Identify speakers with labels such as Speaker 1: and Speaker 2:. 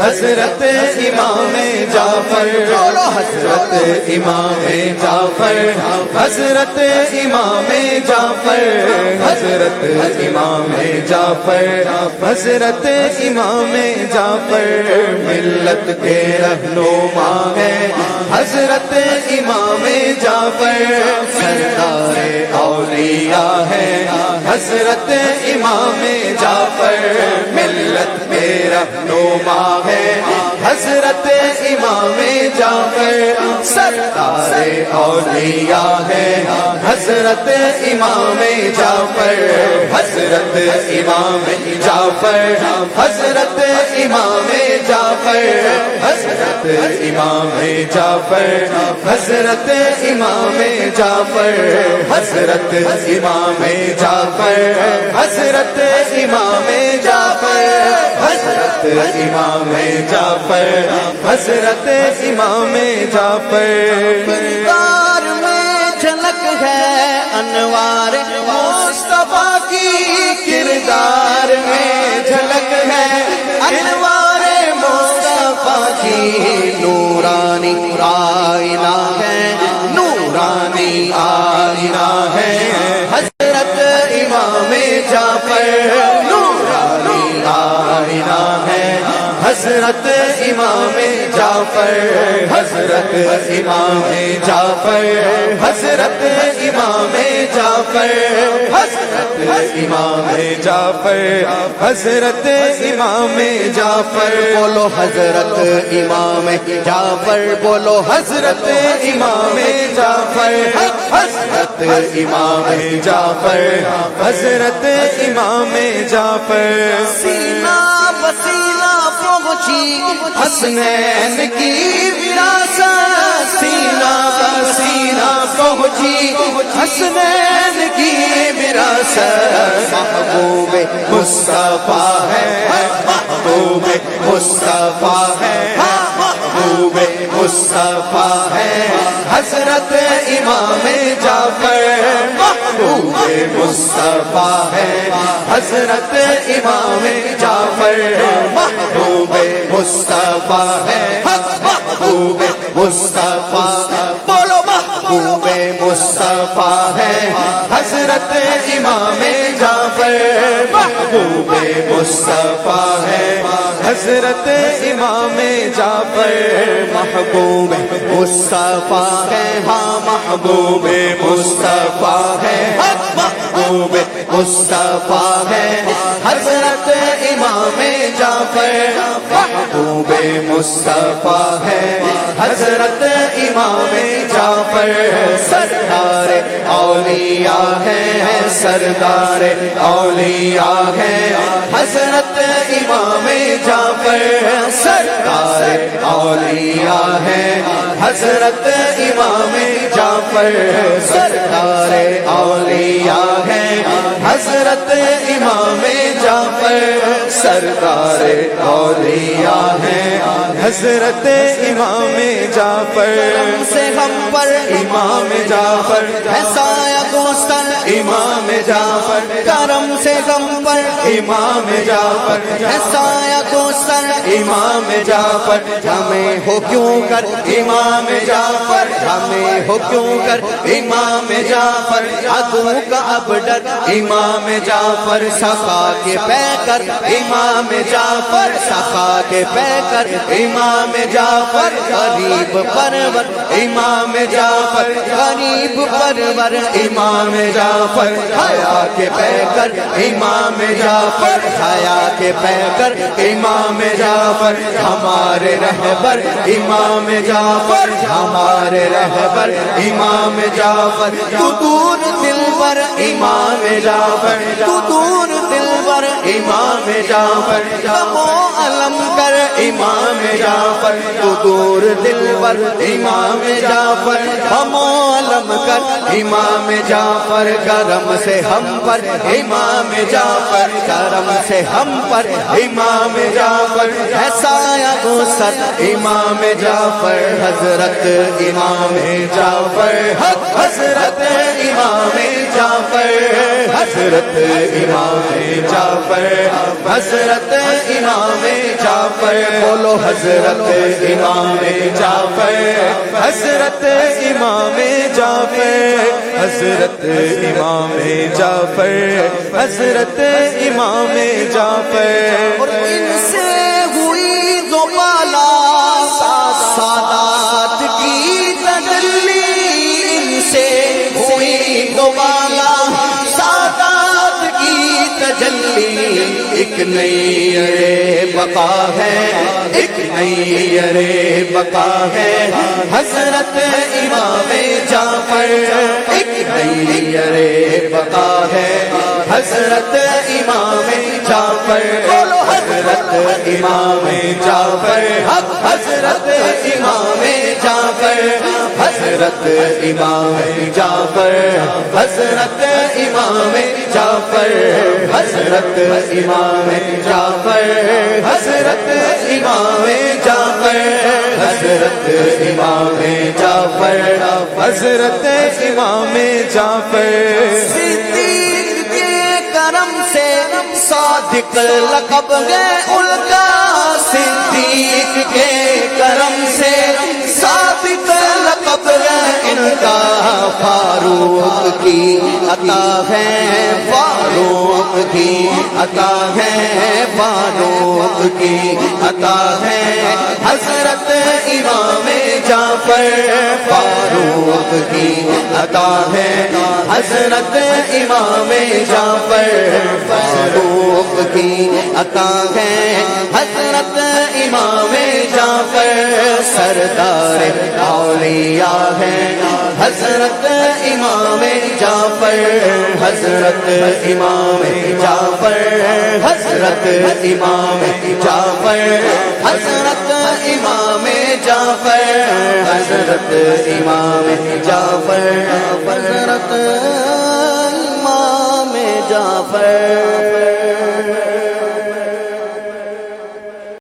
Speaker 1: حضرت امام جعفر، حضرت امام جعفر، حضرت امام جعفر، حضرت امام جعفر، حضرت امام جعفر ملت کے رہنما ہیں حضرت امام جعفر، سردار اولیاء ہے حضرت امام جعفر ملت کے رہنما ہے حضرت امام جعفر، سردار اولیاء ہے حضرت امام جعفر، حضرت امام جعفر، حضرت امام جعفر، حضرت امام جعفر، حضرت امام جعفر، حضرت امام جعفر، حضرت امام جعفر، حضرت امام جعفر، حضرت امام جعفر،
Speaker 2: کردار میں جھلک ہے انوار مصطفیٰ کی،
Speaker 1: کردار میں جھلک ہے انوار مصطفیٰ کی،
Speaker 2: نورانی آئینہ ہے،
Speaker 1: نورانی آئینہ ہے حضرت امام جعفر، نورانی آئینہ ہے حضرت امام جعفر، حضرت امام جعفر، حضرت امام جعفر، حضرت امام جعفر، حضرت امام جعفر،
Speaker 2: بولو حضرت امام جعفر، بولو
Speaker 1: حضرت امام جعفر، حضرت امام جعفر، حضرت امام جعفر،
Speaker 2: سینہ بسینہ پہنچی
Speaker 1: حسنین کی وراثت، سینہ بسینہ پہنچی حسنین کی وراثت،
Speaker 2: محبوب
Speaker 1: مصطفیٰ ہے محبوب مصطفیٰ ہے محبوب مصطفیٰ ہے حضرت امام جعفر، محبوب مصطفیٰ ہے حضرت امام جعفر، محبوب مصطفیٰ ہے محبوب مصطفیٰ، بولو محبوب مصطفیٰ ہے حضرت امام جعفر، محبوب مصطفیٰ ہے حضرت امام جعفر، محبوب مصطفیٰ ہے، ہاں محبوب مصطفیٰ ہے محبوب مصطفیٰ ہے حضرت امام جعفر، محبوب مصطفیٰ ہے حضرت امام جعفر، سردار اولیاء ہے سردار اولیاء ہے حضرت امام جعفر، سردار اولیاء ہے حضرت امام جعفر، سردار اولیاء ہے حضرت امام جعفر، سردار اولیاء ہے حضرت امام جعفر،
Speaker 2: سے ہم پر
Speaker 1: امام جعفر
Speaker 2: ہے سایہ گوستر،
Speaker 1: امام جعفر،
Speaker 2: کرم سے ہم پر
Speaker 1: امام جعفر
Speaker 2: ہے سایہ گوستر،
Speaker 1: امام جعفر،
Speaker 2: ہمیں ہو کیوں کر
Speaker 1: امام جعفر،
Speaker 2: ہمیں ہو کیوں کر
Speaker 1: امام جعفر،
Speaker 2: عدو کا اب ڈر،
Speaker 1: امام جعفر،
Speaker 2: سخا کے پے کر
Speaker 1: امام جعفر،
Speaker 2: سخا کے پے کر
Speaker 1: امام جعفر،
Speaker 2: غریب پرور
Speaker 1: امام جعفر،
Speaker 2: غریب پرور
Speaker 1: امام جعفر، حیا کے پے کر امام جعفر،
Speaker 2: حیا کے پے کر
Speaker 1: امام جعفر، ہمارے رہبر امام جعفر، ہمارے رہبر امام جعفر،
Speaker 2: تو دور دل پر
Speaker 1: امام جعفر،
Speaker 2: تو دور دل پر
Speaker 1: امام جعفر،
Speaker 2: غمو علم کر
Speaker 1: امام جعفر،
Speaker 2: تو دور دل پر
Speaker 1: امام جعفر،
Speaker 2: غمو علم کر
Speaker 1: امام جعفر،
Speaker 2: کرم سے ہم پر
Speaker 1: امام جعفر،
Speaker 2: کرم سے ہم پر
Speaker 1: امام جعفر،
Speaker 2: ہے سایہ گوسر
Speaker 1: امام جعفر، حضرت امام جعفر، حضرت امام جعفر، حضرت امام جعفر، حضرت امام جعفر،
Speaker 2: بولو حضرت
Speaker 1: امام جعفر حضرت امام جعفر حضرت امام جعفر حضرت امام جعفر
Speaker 2: اور ان سے ہوئی دوبالا سادات کی تجلی ان سے ہوئی دوبالا سادات کی تجلی ایک نئی ارے بقا ہے ایک نئی ارے بقا ہے حضرت امام جعفر ایک نئی ارے بقا ہے حضرت امام جعفر بولو حضرت امام جعفر حضرت امام جعفر حضرت امام جعفر حضرت امام جعفر حضرت امام جعفر حضرت امام جعفر حضرت امام جعفر
Speaker 1: حضرت امام جعفر
Speaker 2: صدیق کے کرم سے صادق لقب ہے ان کا صدیق کے کرم سے صادق لقب ہے ان کا فاروق کی عطا ہے فاروق کی عطا ہے فاروق کی عطا ہے حضرت امام جعفر فاروق کی عطا ہے حضرت امام جعفر فاروق کی عطا ہے حضرت امام جعفر سردار اولیاء ہے حضرت امام جعفر حضرت امام جعفر حضرت امام جعفر حضرت امام جعفر حضرت امام جعفر حضرت امام جعفر